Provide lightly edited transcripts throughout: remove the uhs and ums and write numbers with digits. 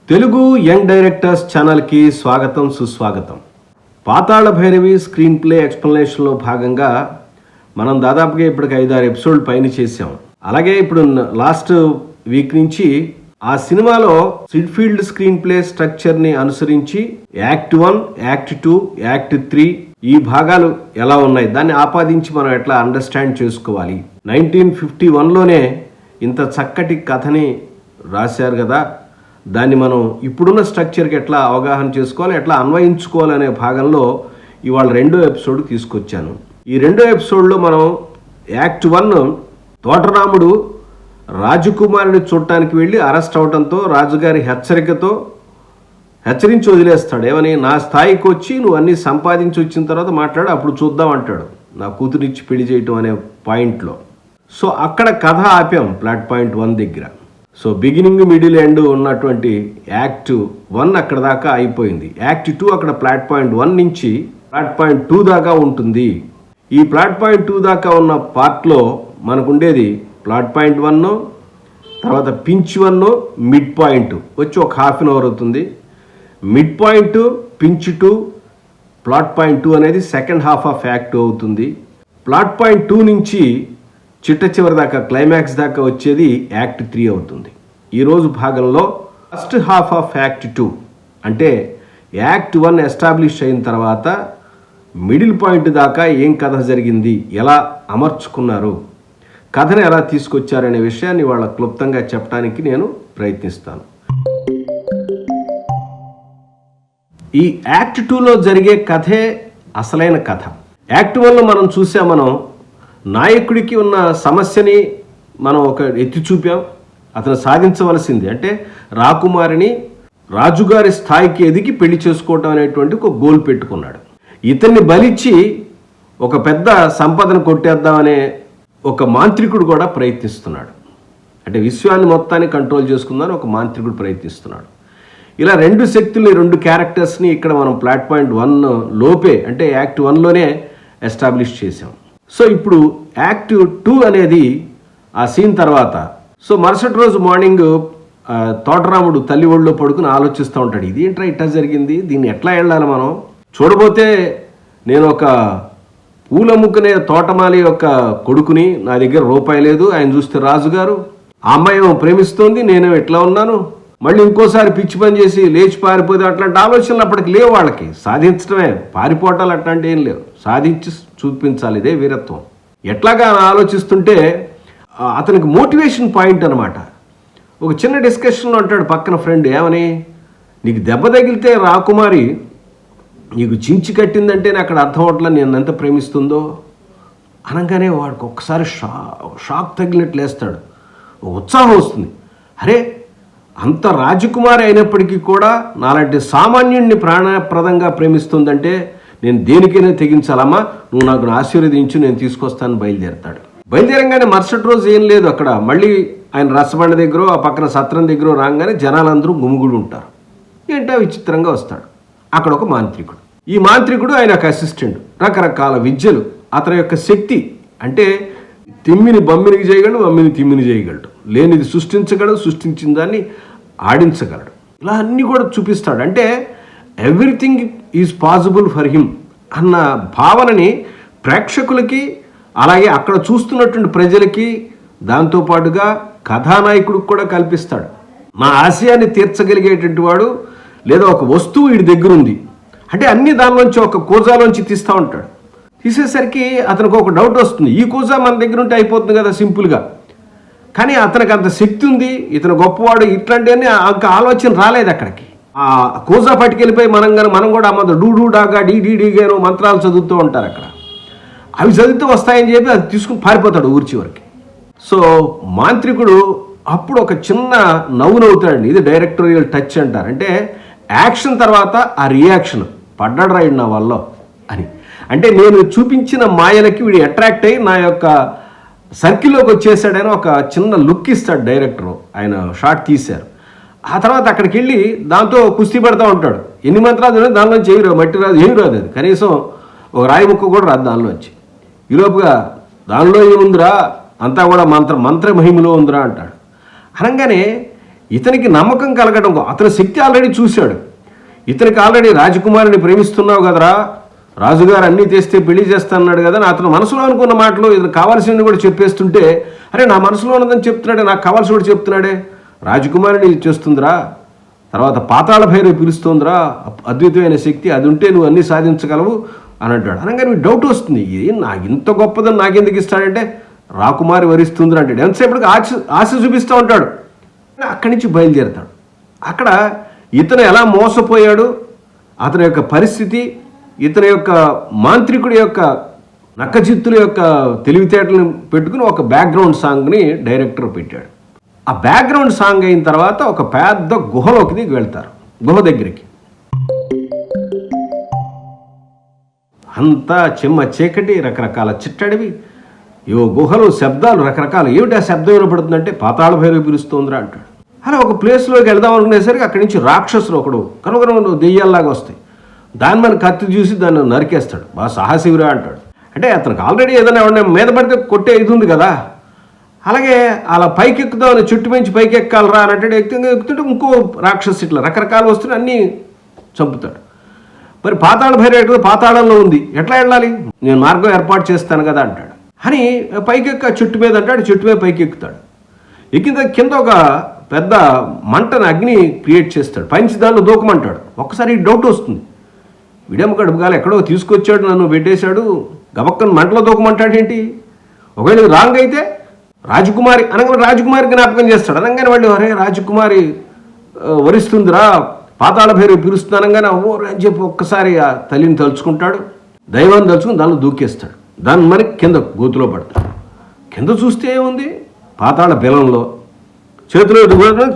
Telugu young directors ఛానల్కి స్వాగతం సుస్వాగతం. పాతాళ భైరవి స్క్రీన్ ప్లే ఎక్స్ప్లెనేషన్లో భాగంగా మనం దాదాపుగా ఇప్పటికి 5-6 ఎపిసోడ్ పైన చేసాం. అలాగే ఇప్పుడు లాస్ట్ వీక్ నుంచి ఆ సినిమాలో సిడ్ఫీల్డ్ స్క్రీన్ ప్లే స్ట్రక్చర్ని అనుసరించి యాక్ట్ 1, యాక్ట్ 2, యాక్ట్ 3 ఈ భాగాలు ఎలా ఉన్నాయి, దాన్ని ఆపాదించి మనం ఎట్లా అండర్స్టాండ్ చేసుకోవాలి. 1951లోనే ఇంత చక్కటి కథని రాశారు కదా, దాన్ని మనం ఇప్పుడున్న స్ట్రక్చర్కి ఎట్లా అవగాహన చేసుకోవాలి, ఎట్లా అన్వయించుకోవాలనే భాగంలో ఇవాళ 2వ ఎపిసోడ్ తీసుకొచ్చాను. ఈ 2వ ఎపిసోడ్లో మనం యాక్ట్ 1 తోటరాముడు రాజకుమారుని చూడటానికి వెళ్ళి అరెస్ట్ అవడంతో రాజుగారి హెచ్చరించి వదిలేస్తాడు. ఏమని, నా స్థాయికి వచ్చి నువ్వు అన్నీ సంపాదించి వచ్చిన తర్వాత మాట్లాడు, అప్పుడు చూద్దాం అంటాడు, నా కూతురిచ్చి పెళ్లి చేయటం అనే పాయింట్లో. సో అక్కడ కథ ఆపాం ప్లాట్ పాయింట్ 1 దగ్గర. సో బిగినింగ్, మిడిల్, ఎండ్ ఉన్నటువంటి యాక్ట్ 1 అక్కడ దాకా అయిపోయింది. యాక్ట్ 2 అక్కడ ప్లాట్ పాయింట్ 1 నుంచి ప్లాట్ పాయింట్ 2 దాకా ఉంటుంది. ఈ ప్లాట్ పాయింట్ 2 దాకా ఉన్న పార్ట్లో మనకు ఉండేది ప్లాట్ పాయింట్ 1, తర్వాత పించ్ 1, మిడ్ పాయింట్ వచ్చి ఒక ½ అన్ అవర్ అవుతుంది. Mid point, pinch 2, plot point 2 అనేది సెకండ్ హాఫ్ ఆఫ్ యాక్ట్ అవుతుంది. ప్లాట్ పాయింట్ 2 నుంచి చిట్ట చివరి దాకా క్లైమాక్స్ దాకా వచ్చేది యాక్ట్ 3 అవుతుంది. ఈరోజు భాగంలో ఫస్ట్ హాఫ్ ఆఫ్ యాక్ట్ 2 అంటే యాక్ట్ 1 ఎస్టాబ్లిష్ అయిన తర్వాత మిడిల్ పాయింట్ దాకా ఏం కథ జరిగింది, ఎలా అమర్చుకున్నారు, కథను ఎలా తీసుకొచ్చారనే విషయాన్ని వాళ్ళ క్లుప్తంగా చెప్పడానికి నేను ప్రయత్నిస్తాను. ఈ యాక్ట్ 2లో జరిగే కథే అసలైన కథ. యాక్ట్ 1లో మనం నాయకుడికి ఉన్న సమస్యని మనం ఒక ఎత్తి చూపాం. అతను సాధించవలసింది అంటే రాకుమారిని రాజుగారి స్థాయికి ఎదిగి పెళ్లి చేసుకోవటం అనేటువంటి ఒక గోల్ పెట్టుకున్నాడు. ఇతన్ని బలిచ్చి ఒక పెద్ద సంపదను కొట్టేద్దామనే ఒక మాంత్రికుడు కూడా ప్రయత్నిస్తున్నాడు. అంటే విశ్వాన్ని మొత్తాన్ని కంట్రోల్ చేసుకుందామని ఒక మాంత్రికుడు ప్రయత్నిస్తున్నాడు. ఇలా 2 శక్తుల్ని, 2 క్యారెక్టర్స్ని ఇక్కడ మనం ప్లాట్ పాయింట్ 1 లోపే అంటే యాక్ట్ 1లోనే ఎస్టాబ్లిష్ చేసాం. సో ఇప్పుడు యాక్ట్ 2 అనేది ఆ సీన్ తర్వాత, సో మరుసటి రోజు మార్నింగ్ తోటరాముడు తల్లి ఒళ్ళో పడుకుని ఆలోచిస్తూ ఉంటాడు, ఇది ఏంట్రా ఇట్లా జరిగింది, దీన్ని ఎట్లా వెళ్ళాలి మనం. చూడబోతే నేను ఒక పూలమ్ముకునే తోటమాలి యొక్క కొడుకుని, నా దగ్గర రూపాయి లేదు, ఆయన చూస్తే రాజుగారు, ఆ అమ్మాయి ఏమో ప్రేమిస్తోంది, నేను ఎట్లా ఉన్నాను, మళ్ళీ ఇంకోసారి పిచ్చి పని చేసి లేచి పారిపోతే అట్లాంటి ఆలోచనలు అప్పటికి లేవు వాళ్ళకి. సాధించడమే, పారిపోవటాలు అట్లాంటి ఏం లేవు, సాధించి చూపించాలి, ఇదే వీరత్వం. ఎట్లాగా ఆలోచిస్తుంటే అతనికి మోటివేషన్ పాయింట్ అనమాట. ఒక చిన్న డిస్కషన్లో అంటాడు పక్కన ఫ్రెండ్, ఏమని, నీకు దెబ్బ తగిలితే రాకుమారి నీకు చించి కట్టిందంటే నాకు అక్కడ అర్థం అవట్లా నేను ఎంత ప్రేమిస్తుందో అనగానే వాడికి ఒక్కసారి షాక్ తగిలినట్లు వేస్తాడు, ఉత్సాహం వస్తుంది. అరే, అంత రాజకుమారి అయినప్పటికీ కూడా నాలాంటి సామాన్యుడిని ప్రాణప్రదంగా ప్రేమిస్తుందంటే నేను దేనికైనా తెగించాలమ్మా, నువ్వు నాకు ఆశీర్వదించు, నేను తీసుకొస్తాను బయలుదేరతాడు. బయలుదేరంగానే మరుసటి రోజు ఏం లేదు, అక్కడ మళ్ళీ ఆయన రసబండ దగ్గర, ఆ పక్కన సత్రం దగ్గర రాగానే జనాలందరూ గుమిగుడు ఉంటారు. ఏంటో విచిత్రంగా వస్తాడు. అక్కడ ఒక మాంత్రికుడు, ఈ మాంత్రికుడు ఆయన ఒక అసిస్టెంట్, రకరకాల విద్యలు, అతని యొక్క శక్తి అంటే తిమ్మిని బమ్మినికి చేయగలడు, బమ్మిని తిమ్మిని చేయగలడు, లేనిది సృష్టించగలడు, సృష్టించిన దాన్ని ఆడించగలడు. ఇలా అన్నీ కూడా చూపిస్తాడు. అంటే everything is possible for him అన్న భావనని ప్రేక్షకులకి, అలాగే అక్కడ చూస్తున్నటువంటి ప్రజలకి, దాంతోపాటుగా కథానాయకుడికి కూడా కల్పిస్తాడు. నా ఆశయాన్ని తీర్చగలిగేటువంటి వాడు, లేదా ఒక వస్తువు వీడి దగ్గర ఉంది అంటే అన్ని దానిలోంచి ఒక కూజాలోంచి తీస్తూ ఉంటాడు. తీసేసరికి అతనికి ఒక డౌట్ వస్తుంది, ఈ కూజా మన దగ్గర ఉంటే అయిపోతుంది కదా సింపుల్గా, కానీ అతనికి అంత శక్తి ఉంది, ఇతను గొప్పవాడు, ఇట్లాంటి అంత ఆలోచన రాలేదు అక్కడికి. ఆ కూజా పట్టుకెళ్ళిపోయి మనం కూడా అమ్మదు డూ డాగా డీగాను మంత్రాలు చదువుతూ ఉంటారు అక్కడ. అవి చదివితే వస్తాయని చెప్పి అది తీసుకుని పారిపోతాడు ఊరి చివరికి. సో మాంత్రికుడు అప్పుడు ఒక చిన్న నవ్వుతాడండి. ఇది డైరెక్టోరియల్ టచ్ అంటారు. అంటే యాక్షన్ తర్వాత ఆ రియాక్షన్, పడ్డాడు రాయుడు నా వల్ల అని. అంటే నేను చూపించిన మాయలకి వీడు అట్రాక్ట్ అయ్యి నా యొక్క సర్కిల్లోకి వచ్చేసాడని ఒక చిన్న లుక్ ఇస్తాడు డైరెక్టరు. ఆయన షాట్ తీశారు. ఆ తర్వాత అక్కడికి వెళ్ళి దాంతో కుస్తీ పడుతూ ఉంటాడు. ఎన్ని మంత్రాలు దానిలోంచి ఏమి రాదు, మట్టి రాదు, ఏమి రాదు, అది కనీసం ఒక రాయి ముక్క కూడా రాదు దానిలోంచి. ఈలోపుగా దానిలో ఏముందిరా, అంతా కూడా మంత్ర మహిమలో ఉందిరా అంటాడు. అనగానే ఇతనికి నమ్మకం కలగడం, అతని శక్తి ఆల్రెడీ చూశాడు. ఇతనికి ఆల్రెడీ రాజకుమారిని ప్రేమిస్తున్నావు కదరా, రాజుగారు అన్నీ తెస్తే పెళ్లి చేస్తానన్నాడు కదా, అతను మనసులో అనుకున్న మాటలు ఇతను కావాల్సింది కూడా చెప్పేస్తుంటే, అరే నా మనసులో ఉన్నదని చెప్తున్నాడే, నాకు కావాల్సి కూడా చెప్తున్నాడే, రాజకుమారిని చేస్తుందిరా, తర్వాత పాతాళ భైరవి పిలుస్తుందిరా, అద్భుతమైన శక్తి, అది ఉంటే నువ్వు అన్నీ సాధించగలవు అని అంటాడు. అనగానే మీకు డౌట్ వస్తుంది, ఇది నాకు ఇంత గొప్పదని నాకెందుకు ఇస్తాడంటే, రాకుమారి వరిస్తుంది అంటాడు. ఎంతసేపటికి ఆశ చూపిస్తూ ఉంటాడు. అక్కడి నుంచి బయలుదేరుతాడు. అక్కడ ఇతను ఎలా మోసపోయాడు, అతని యొక్క పరిస్థితి, ఇతని యొక్క మాంత్రికుడి యొక్క నక్కచిత్తుల యొక్క తెలివితేటలను పెట్టుకుని ఒక బ్యాక్గ్రౌండ్ సాంగ్ని డైరెక్టర్ పెట్టాడు. ఆ బ్యాక్గ్రౌండ్ సాంగ్ అయిన తర్వాత ఒక పెద్ద గుహలోకి వెళ్తారు. గుహ దగ్గరికి అంతా చెమ్మ చీకటి, రకరకాల చిట్టడివి, గుహలు, శబ్దాలు రకరకాలు. ఏమిటి ఆ శబ్దం వినపడుతుందంటే పాతాళ భైరవి పిలుస్తుందిరా అంటాడు. అలా ఒక ప్లేస్లోకి వెళ్దాం అనుకునేసరికి అక్కడి నుంచి రాక్షసులు ఒకడు కనుగొన దెయ్యాల్లాగా వస్తాయి. దాన్ని మన కత్తి చూసి దాన్ని నరికేస్తాడు. బాగా సాహసివిరా అంటాడు. అంటే అతనికి ఆల్రెడీ ఏదైనా ఎవరైనా మీద పడితే కొట్టే ఇది ఉంది కదా, అలాగే అలా పైకి ఎక్కుదామని చెట్టు పెంచి పైకి ఎక్కాలరా అని అంటే ఎక్కుతుంటే ఇంకో రాక్షసు ఇట్లా రకరకాలు వస్తున్నాయి, అన్నీ చంపుతాడు. మరి పాతాళ భైరవి పాతాళంలో ఉంది, ఎట్లా వెళ్ళాలి, నేను మార్గం ఏర్పాటు చేస్తాను కదా అంటాడు. అని పైకి ఎక్క చెట్టు మీద అంటాడు. చెట్టు మీద పైకి ఎక్కుతాడు. ఎక్కిన కింద ఒక పెద్ద మంటను, అగ్ని క్రియేట్ చేస్తాడు. పైనుంచి దానిలో దూకమంటాడు. ఒక్కసారి డౌట్ వస్తుంది, వీడేమో గడుపుగాలు ఎక్కడో తీసుకొచ్చాడు, నన్ను పెట్టేశాడు, గబక్కను మంటలో దూకమంటాడు ఏంటి, ఒకవేళ రాంగ్ అయితే రాజకుమారి అనగా రాజకుమారి జ్ఞాపకం చేస్తాడు. అనగానే వాళ్ళు అరే రాజకుమారి వరిస్తుందిరా, పాతాళ భైరవి పిలుస్తుంది అనగానే ఓ అని చెప్పి ఒక్కసారి ఆ తల్లిని తలుచుకుంటాడు, దైవాన్ని తలుచుకుని దానిలో దూకేస్తాడు. దాన్ని మరి కింద గోతులో పడతాడు. కింద చూస్తే ఏముంది, పాతాళ బెలంలో చేతిలో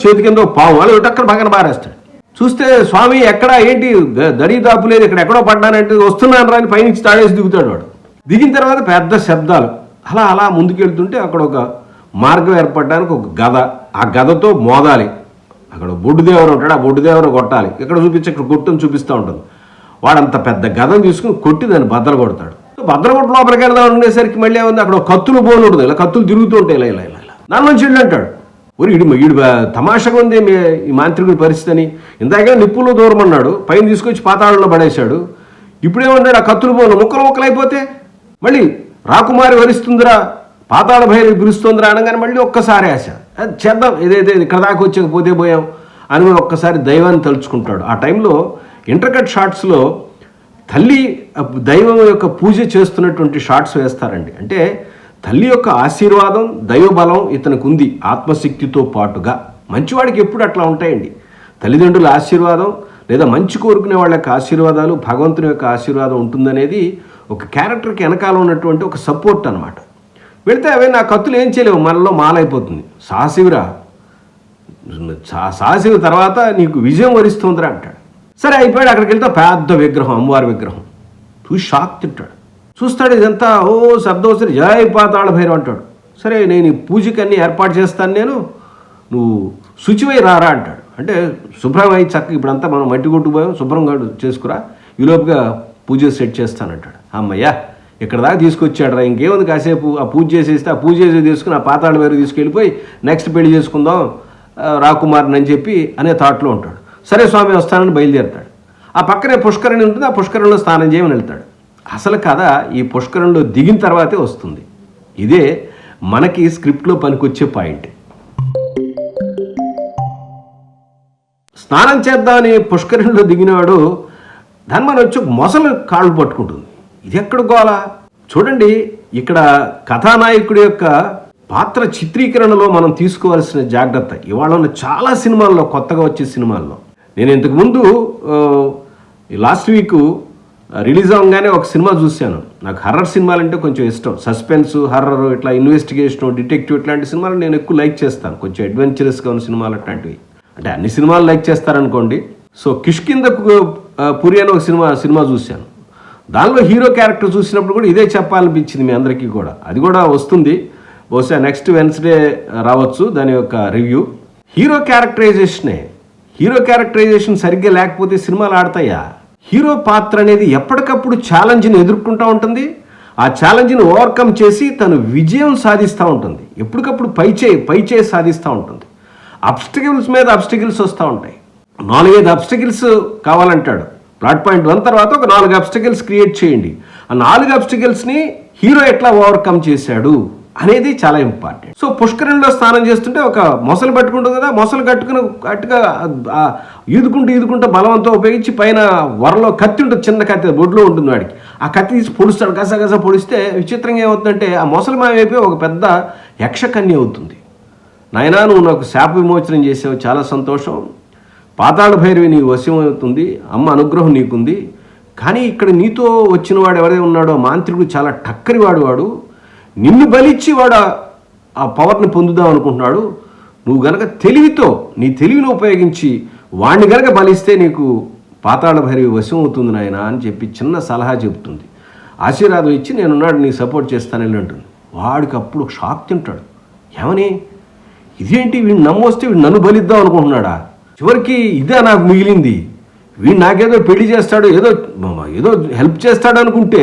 చేతి కింద పావు వాళ్ళు అక్కడ పక్కన బారేస్తాడు. చూస్తే స్వామి ఎక్కడ ఏంటి దరిదాపు లేదు, ఇక్కడ ఎక్కడో పడ్డానంటే వస్తున్నాను రాని పైనుంచి తాడేసి దిగుతాడు. వాడు దిగిన తర్వాత పెద్ద శబ్దాలు. అలా అలా ముందుకెళ్తుంటే అక్కడ ఒక మార్గం ఏర్పడడానికి ఒక గద, ఆ గదతో మోదాలి. అక్కడ బొడ్డుదేవరు ఉంటాడు, ఆ బొడ్డుదేవరు కొట్టాలి. ఇక్కడ చూపించి ఇక్కడ కొట్టుని చూపిస్తూ ఉంటుంది. వాడంత పెద్ద గదను తీసుకుని కొట్టి దాన్ని బద్దలు కొడతాడు. బద్దలు కొట్టు లోపలికి వెళ్దాం ఉండేసరికి మళ్ళీ ఏముంది, అక్కడ కత్తులు బోలు ఉంటుంది, ఇలా కత్తులు తిరుగుతూ ఉంటాయి, ఇలా ఇలా ఇలా దాని నుంచి వెళ్ళి అంటాడు, ఒరి ఈడు తమాషగా ఉంది ఈ మాంత్రికుడి పరిస్థితి అని. ఇందాక నిప్పుల్లో దూరం అన్నాడు, పైన తీసుకొచ్చి పాతాళంలో పడేశాడు. ఇప్పుడేమన్నాడు, ఆ కత్తులు బోలు ముక్కలు ముక్కలైపోతే మళ్ళీ రాకుమారి వరిస్తుందిరా, పాతాళ భైరవి పిలుస్తుందిరా అనగానే మళ్ళీ ఒక్కసారి ఆశ, అది చేద్దాం, ఏదైతే ఇక్కడ దాకా వచ్చకపోతే పోయాం అని ఒక్కసారి దైవాన్ని తలుచుకుంటాడు. ఆ టైంలో ఇంటర్కట్ షాట్స్లో తల్లి దైవం యొక్క పూజ చేస్తున్నటువంటి షాట్స్ వేస్తారండి. అంటే తల్లి యొక్క ఆశీర్వాదం, దైవబలం ఇతనికి ఉంది ఆత్మశక్తితో పాటుగా. మంచివాడికి ఎప్పుడు అట్లా ఉంటాయండి, తల్లిదండ్రుల ఆశీర్వాదం లేదా మంచి కోరుకునే వాళ్ళ యొక్క ఆశీర్వాదాలు, భగవంతుని యొక్క ఆశీర్వాదం ఉంటుందనేది ఒక క్యారెక్టర్కి వెనకాల ఉన్నటువంటి ఒక సపోర్ట్ అనమాట. వెళితే అవే నా కత్తులు ఏం చేయలేవు, మనలో మాలైపోతుంది. సాహసివిరా, సాహసివి తర్వాత నీకు విజయం వరిస్తుందిరా అంటాడు. సరే అయిపోయాడు. అక్కడికి వెళ్తే పెద్ద విగ్రహం, అమ్మవారి విగ్రహం. చూసి షాక్ తింటాడు. చూస్తాడు, ఇదంతా ఓ శబ్దం వస్తే జై పాతాళ భైరవి అంటాడు. సరే నేను ఈ పూజకి అన్నీ ఏర్పాటు చేస్తాను, నేను నువ్వు శుచివై రారా అంటాడు. అంటే శుభ్రం అయి చక్కగా ఇప్పుడంతా మనం మట్టి కొట్టుకుపోయాం, శుభ్రంగా చేసుకురా, ఈలోపుగా పూజ సెట్ చేస్తానంటాడు. అమ్మయ్యా ఇక్కడ దాకా తీసుకొచ్చాడు రా, ఇంకేముంది కాసేపు ఆ పూజ చేసేస్తే ఆ పూజ చేసి తీసుకుని ఆ పాతాళ భైరవి తీసుకెళ్ళిపోయి నెక్స్ట్ పెళ్లి చేసుకుందాం రాకుమారిని అని చెప్పి అనే థాట్లో ఉంటాడు. సరే స్వామి వస్తానని బయలుదేరుతాడు. ఆ పక్కనే పుష్కరిణి ఉంటుంది, ఆ పుష్కరంలో స్నానం చేయమని వెళ్తాడు. అసలు కథ ఈ పుష్కరంలో దిగిన తర్వాతే వస్తుంది. ఇదే మనకి స్క్రిప్ట్లో పనికొచ్చే పాయింట్. స్నానం చేద్దామని పుష్కరిణిలో దిగినవాడు దాన్ని మనం వచ్చి మొసలు కాళ్ళు పట్టుకుంటుంది. ఇది ఎక్కడ గోల చూడండి. ఇక్కడ కథానాయకుడి యొక్క పాత్ర చిత్రీకరణలో మనం తీసుకోవాల్సిన జాగ్రత్త ఇవాళ ఉన్న చాలా సినిమాల్లో, కొత్తగా వచ్చే సినిమాల్లో. నేను ఇంతకుముందు లాస్ట్ వీక్ రిలీజ్ అవ్వగానే ఒక సినిమా చూశాను. నాకు హర్రర్ సినిమాలు అంటే కొంచెం ఇష్టం. సస్పెన్స్, హర్రర్, ఇట్లా ఇన్వెస్టిగేషన్, డిటెక్టివ్ ఇట్లాంటి సినిమాలు నేను ఎక్కువ లైక్ చేస్తాను. కొంచెం అడ్వెంచరస్గా ఉన్న సినిమాలు అట్లాంటివి. అంటే అన్ని సినిమాలు లైక్ చేస్తారనుకోండి. సో కిష్కిందకు పురి అని ఒక సినిమా చూశాను. దానిలో హీరో క్యారెక్టర్ చూసినప్పుడు కూడా ఇదే చెప్పాలనిపించింది మీ అందరికీ కూడా. అది కూడా వస్తుంది, బహుశా నెక్స్ట్ వెన్స్డే రావచ్చు దాని యొక్క రివ్యూ. హీరో క్యారెక్టరైజేషన్ సరిగ్గా లేకపోతే సినిమాలు ఆడతాయా? హీరో పాత్ర అనేది ఎప్పటికప్పుడు ఛాలెంజ్ని ఎదుర్కొంటూ ఉంటుంది. ఆ ఛాలెంజ్ని ఓవర్కమ్ చేసి తను విజయం సాధిస్తూ ఉంటుంది. ఎప్పటికప్పుడు పైచే సాధిస్తూ ఉంటుంది. అబ్స్టికల్స్ మీద అబ్స్టికల్స్ వస్తూ ఉంటాయి. 4-5 అబ్స్టికల్స్ కావాలంటాడు. ప్లాట్ పాయింట్ 1 తర్వాత ఒక 4 అబ్స్టికల్స్ క్రియేట్ చేయండి. ఆ 4 అబ్స్టికల్స్ని హీరో ఎట్లా ఓవర్కమ్ చేశాడు అనేది చాలా ఇంపార్టెంట్. సో పుష్కరంలో స్నానం చేస్తుంటే ఒక మొసలు పట్టుకుంటుంది కదా, మొసలు కట్టుగా ఈదుకుంటూ బలవంతం ఉపయోగించి పైన వరలో కత్తి ఉంటుంది, చిన్న కత్తి బొడ్లో ఉంటుంది వాడికి. ఆ కత్తి తీసి పొడుస్తాడు, గసగస పొడిస్తే విచిత్రంగా ఏమవుతుందంటే ఆ మొసలు మాయమైపోయి ఒక పెద్ద యక్షకన్య అవుతుంది. నాయనా నువ్వు నాకు శాప విమోచనం చేసావు, చాలా సంతోషం, పాతాళ భైరవి నీ వశం అవుతుంది, అమ్మ అనుగ్రహం నీకుంది. కానీ ఇక్కడ నీతో వచ్చిన వాడు ఎవరైతే ఉన్నాడో మాంత్రికుడు చాలా టక్కరి వాడు నిన్ను బలిచ్చి వాడు ఆ పవర్ని పొందుదాం అనుకుంటున్నాడు. నువ్వు గనక నీ తెలివిని ఉపయోగించి వాడిని గనక బలిస్తే నీకు పాతాళ భైరవి వశం అవుతుంది నాయన అని చెప్పి చిన్న సలహా చెబుతుంది. ఆశీర్వాదం ఇచ్చి నేనున్నాడు నీకు సపోర్ట్ చేస్తానని అంటుంది. వాడికి అప్పుడు షాక్ తింటాడు. ఏమని ఇదేంటి, వీడిని నమ్మొస్తే వీడు నన్ను బలిద్దాం అనుకుంటున్నాడా? చివరికి ఇదే నాకు మిగిలింది, వీడు నాకేదో పెళ్లి చేస్తాడు, ఏదో హెల్ప్ చేస్తాడు అనుకుంటే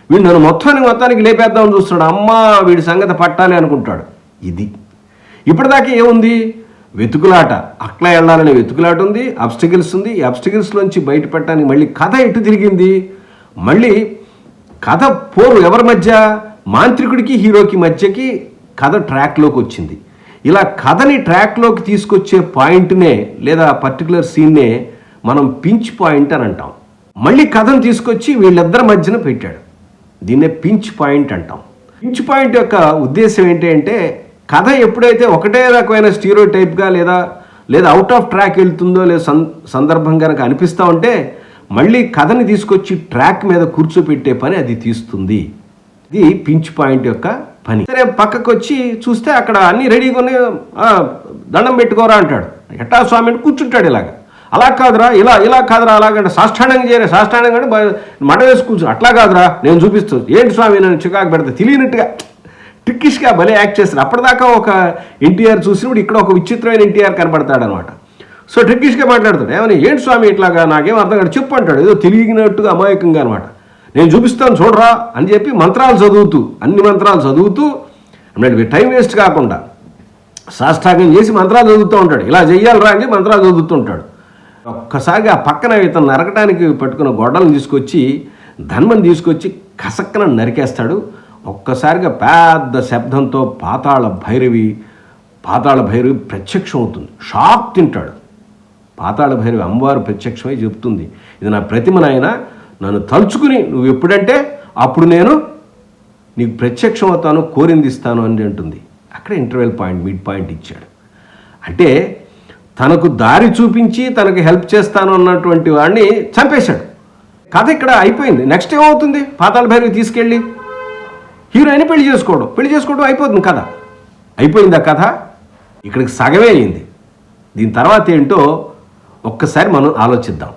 వీడు నన్ను మొత్తానికి లేపేద్దామని చూస్తున్నాడు. అమ్మా వీడి సంగతి పట్టాలి అనుకుంటాడు. ఇది ఇప్పటిదాకా ఏముంది, వెతుకులాట, అట్లా వెళ్ళాలనే వెతుకులాట ఉంది, అబ్స్టికల్స్ ఉంది. ఈ అబ్స్టికల్స్లోంచి బయటపెట్టడానికి మళ్ళీ కథ ఎటు తిరిగింది, మళ్ళీ కథ పోరు ఎవరి మధ్య, మాంత్రికుడికి హీరోకి మధ్యకి కథ ట్రాక్లోకి వచ్చింది. ఇలా కథని ట్రాక్లోకి తీసుకొచ్చే పాయింట్నే లేదా పర్టికులర్ సీన్నే మనం పించ్ పాయింట్ అని అంటాం. మళ్ళీ కథను తీసుకొచ్చి వీళ్ళిద్దరి మధ్యన పెట్టాడు. దీన్నే పించ్ పాయింట్ అంటాం. పించ్ పాయింట్ యొక్క ఉద్దేశం ఏంటి అంటే కథ ఎప్పుడైతే ఒకటే రకమైన స్టీరియో టైప్గా లేదా అవుట్ ఆఫ్ ట్రాక్ వెళ్తుందో లేదా సందర్భం కనుక అనిపిస్తూ ఉంటే మళ్ళీ కథని తీసుకొచ్చి ట్రాక్ మీద కూర్చోపెట్టే పని అది తీస్తుంది. ఇది పించ్ పాయింట్ యొక్క పని. సరే పక్కకు వచ్చి చూస్తే అక్కడ అన్నీ రెడీగా ఉన్నాయి, దండం పెట్టుకోరా అంటాడు. ఎట్టా స్వామి అంటే కూర్చుంటాడు. అలా కాదురా, ఇలా కాదురా, అలాగంటే సాష్టాంగం అంటే మడ వేసి కూర్చో, అట్లా కాదురా నేను చూపిస్తూ, ఏంటి స్వామి నన్ను చికాకు పెడతా, తెలియనట్టుగా ట్రిక్కిష్గా భలే యాక్ట్ చేస్తారు. అప్పటిదాకా ఒక ఎన్టీఆర్ చూసినప్పుడు ఇక్కడ ఒక విచిత్రమైన ఎన్టీఆర్ కనపడతాడు అనమాట. సో ట్రిక్కిష్గా మాట్లాడతాడు. ఏమని ఏంటి స్వామి ఇట్లాగా నాకేం అర్థం కాదు చెప్పు అంటాడు, ఏదో తెలియనట్టుగా అమాయకంగా అనమాట. నేను చూపిస్తాను చూడరా అని చెప్పి అన్ని మంత్రాలు చదువుతూ టైం వేస్ట్ కాకుండా సాష్టాంగం చేసి మంత్రాలు చదువుతూ ఉంటాడు. ఇలా చెయ్యాలరా అని మంత్రాలు చదువుతూ ఉంటాడు. ఒక్కసారిగా ఆ పక్కన ఇతను నరకడానికి పట్టుకున్న గొడ్డలను తీసుకొచ్చి ధన్మని తీసుకొచ్చి కసక్కన నరికేస్తాడు. ఒక్కసారిగా పెద్ద శబ్దంతో పాతాళ భైరవి ప్రత్యక్షం అవుతుంది. షాక్ తింటాడు. పాతాళ భైరవి అమ్మవారు ప్రత్యక్షమై చెప్తుంది, ఇది నా ప్రతిమ నాయన, నన్ను తలుచుకుని నువ్వు ఎప్పుడంటే అప్పుడు నేను నీకు ప్రత్యక్షం అవుతాను, కోరింది ఇస్తాను అని అంటుంది. అక్కడ ఇంటర్వెల్ పాయింట్, మిడ్ పాయింట్ ఇచ్చాడు. అంటే తనకు దారి చూపించి తనకు హెల్ప్ చేస్తాను అన్నటువంటి వాడిని చంపేశాడు. కథ ఇక్కడ అయిపోయింది. నెక్స్ట్ ఏమవుతుంది, పాతాళ భైరవి తీసుకెళ్ళి హీరోయిన్ పెళ్లి చేసుకోవడం అయిపోతుంది. కథ అయిపోయింది. ఆ కథ ఇక్కడికి సగమే అయింది. దీని తర్వాత ఏంటో ఒక్కసారి మనం ఆలోచిద్దాం.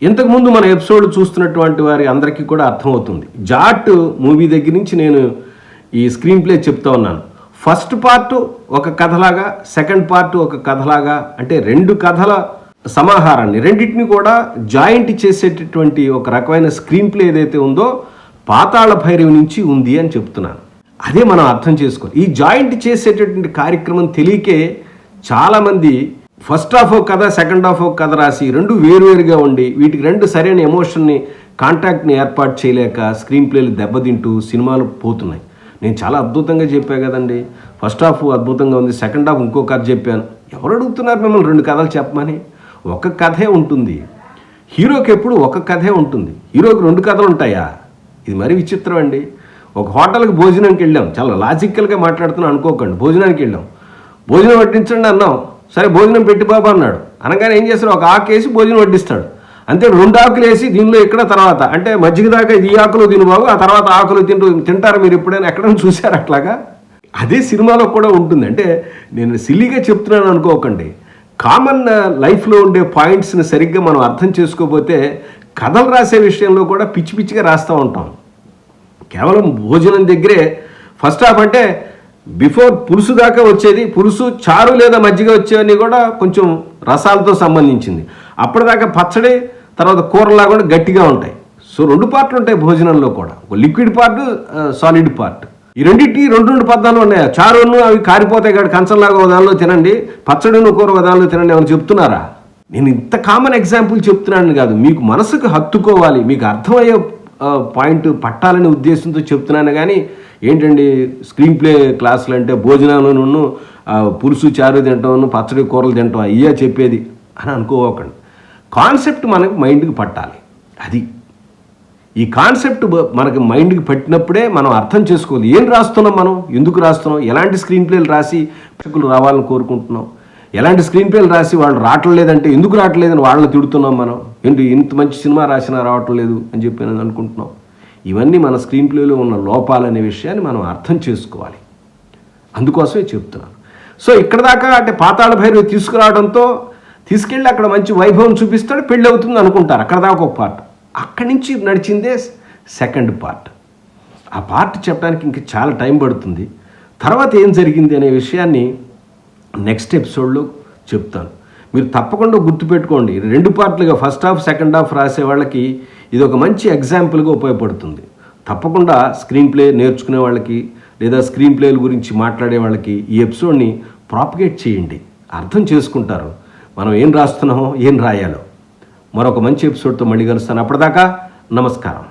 ఇంతకుముందు మన ఎపిసోడ్ చూస్తున్నటువంటి వారి అందరికీ కూడా అర్థమవుతుంది. జాట్ మూవీ దగ్గర నుంచి నేను ఈ స్క్రీన్ ప్లే చెప్తా ఉన్నాను. ఫస్ట్ పార్ట్ ఒక కథలాగా, సెకండ్ పార్ట్ ఒక కథలాగా, అంటే 2 కథల సమాహారాన్ని రెండింటిని కూడా జాయింట్ చేసేటటువంటి ఒక రకమైన స్క్రీన్ ప్లే ఏదైతే ఉందో పాతాళ భైరవి నుంచి ఉంది అని చెప్తున్నాను. అదే మనం అర్థం చేసుకోవాలి. ఈ జాయింట్ చేసేటటువంటి కార్యక్రమం తెలియకే చాలామంది ఫస్ట్ హాఫ్ ఒక కథ, సెకండ్ హాఫ్ ఒక కథ రాసి 2 వేరువేరుగా ఉండి వీటికి 2 సరైన ఎమోషన్ని, కాంటాక్ట్ని ఏర్పాటు చేయలేక స్క్రీన్ ప్లేలు దెబ్బతింటూ సినిమాలు పోతున్నాయి. నేను చాలా అద్భుతంగా చెప్పాను కదండి, ఫస్ట్ హాఫ్ అద్భుతంగా ఉంది, సెకండ్ హాఫ్ ఇంకో కథ చెప్పాను. ఎవరు అడుగుతున్నారు మిమ్మల్ని 2 కథలు చెప్పమని? ఒక కథే ఉంటుంది. హీరోకి ఎప్పుడు ఒక కథే ఉంటుంది. హీరోకి 2 కథలు ఉంటాయా? ఇది మరీ విచిత్రం అండి. ఒక హోటల్కి భోజనానికి వెళ్ళాం, చాలా లాజికల్గా మాట్లాడుతున్నాం అనుకోకండి. భోజనానికి వెళ్ళాం, భోజనం వడ్డించండి అన్నాం. సరే భోజనం పెట్టి బాబా అన్నాడు. అనగానే ఏం చేస్తాడు, ఒక ఆకు వేసి భోజనం వడ్డిస్తాడు. అంతే 2 ఆకులు వేసి దీనిలో ఇక్కడ తర్వాత అంటే మజ్జిగ దాకా ఈ ఆకులు తిను బాబు, ఆ తర్వాత ఆకులు తింటారు. మీరు ఎప్పుడైనా ఎక్కడైనా చూశారు అట్లాగా? అదే సినిమాలో కూడా ఉంటుంది. అంటే నేను సిల్లీగా చెప్తున్నాను అనుకోకండి. కామన్ లైఫ్లో ఉండే పాయింట్స్ని సరిగ్గా మనం అర్థం చేసుకోకపోతే కథలు రాసే విషయంలో కూడా పిచ్చి పిచ్చిగా రాస్తూ ఉంటాం. కేవలం భోజనం దగ్గరే ఫస్ట్ హాఫ్ అంటే బిఫోర్ పులుసు దాకా వచ్చేది, పులుసు చారు లేదా మజ్జిగ వచ్చేవన్నీ కూడా కొంచెం రసాలతో సంబంధించింది. అప్పటిదాకా పచ్చడి, తర్వాత కూరలా కూడా గట్టిగా ఉంటాయి. సో 2 పార్ట్లు ఉంటాయి భోజనంలో కూడా, ఒక లిక్విడ్ పార్ట్, సాలిడ్ పార్ట్. ఈ రెండింటి రెండు పదాలు ఉన్నాయి. చారును అవి కారిపోతాయి కాదు, కంచంలాగా ఒక దానిలో తినండి, పచ్చడిను కూర ఒక దానిలో తినండి ఏమైనా చెప్తున్నారా? నేను ఇంత కామన్ ఎగ్జాంపుల్ చెప్తున్నాను కాదు, మీకు మనసుకు హత్తుకోవాలి, మీకు అర్థమయ్యే పాయింట్ పట్టాలనే ఉద్దేశంతో చెప్తున్నాను. కానీ ఏంటండి స్క్రీన్ ప్లే క్లాసులు అంటే భోజనాలను పులుసు చారు తింటాం, పచ్చడి కూరలు తింటాం అయ్యా చెప్పేది అని అనుకోకండి. కాన్సెప్ట్ మనకు మైండ్కి పట్టాలి. అది ఈ కాన్సెప్ట్ మనకి మైండ్కి పట్టినప్పుడే మనం అర్థం చేసుకోవాలి. ఏం రాస్తున్నాం, మనం ఎందుకు రాస్తున్నాం, ఎలాంటి స్క్రీన్ ప్లేలు రాసి ప్రేక్షకులు రావాలని కోరుకుంటున్నాం, ఎలాంటి స్క్రీన్ ప్లేలు రాసి వాళ్ళు రావట్లేదంటే ఎందుకు రావట్లేదని వాళ్ళని తిడుతున్నాం. మనం ఏంటి ఇంత మంచి సినిమా రాసినా రావట్లేదు అని చెప్పి నేను అనుకుంటున్నాం. ఇవన్నీ మన స్క్రీన్ ప్లేలో ఉన్న లోపాలనే విషయాన్ని మనం అర్థం చేసుకోవాలి. అందుకోసమే చెప్తున్నాను. సో ఇక్కడ దాకా అంటే పాతాళ భైరవి తీసుకురావడంతో తీసుకెళ్ళి అక్కడ మంచి వైభవం చూపిస్తాడు, పెళ్ళి అవుతుంది అనుకుంటారు. అక్కడ దాకా ఒక పార్ట్, అక్కడి నుంచి నడిచిందే సెకండ్ పార్ట్. ఆ పార్ట్ చెప్పడానికి ఇంకా చాలా టైం పడుతుంది. తర్వాత ఏం జరిగింది అనే విషయాన్ని నెక్స్ట్ ఎపిసోడ్లో చెప్తాను. మీరు తప్పకుండా గుర్తుపెట్టుకోండి. 2 పార్ట్లుగా ఫస్ట్ హాఫ్ సెకండ్ హాఫ్ రాసే వాళ్ళకి ఇది ఒక మంచి ఎగ్జాంపుల్గా ఉపయోగపడుతుంది. తప్పకుండా స్క్రీన్ ప్లే నేర్చుకునే వాళ్ళకి లేదా స్క్రీన్ ప్లేల గురించి మాట్లాడే వాళ్ళకి ఈ ఎపిసోడ్ని ప్రాపగేట్ చేయండి, అర్థం చేసుకుంటారు మనం ఏం రాస్తున్నామో ఏం రాయాలో. మరొక మంచి ఎపిసోడ్తో మళ్ళీ కలుస్తాను. అప్పటిదాకా నమస్కారం.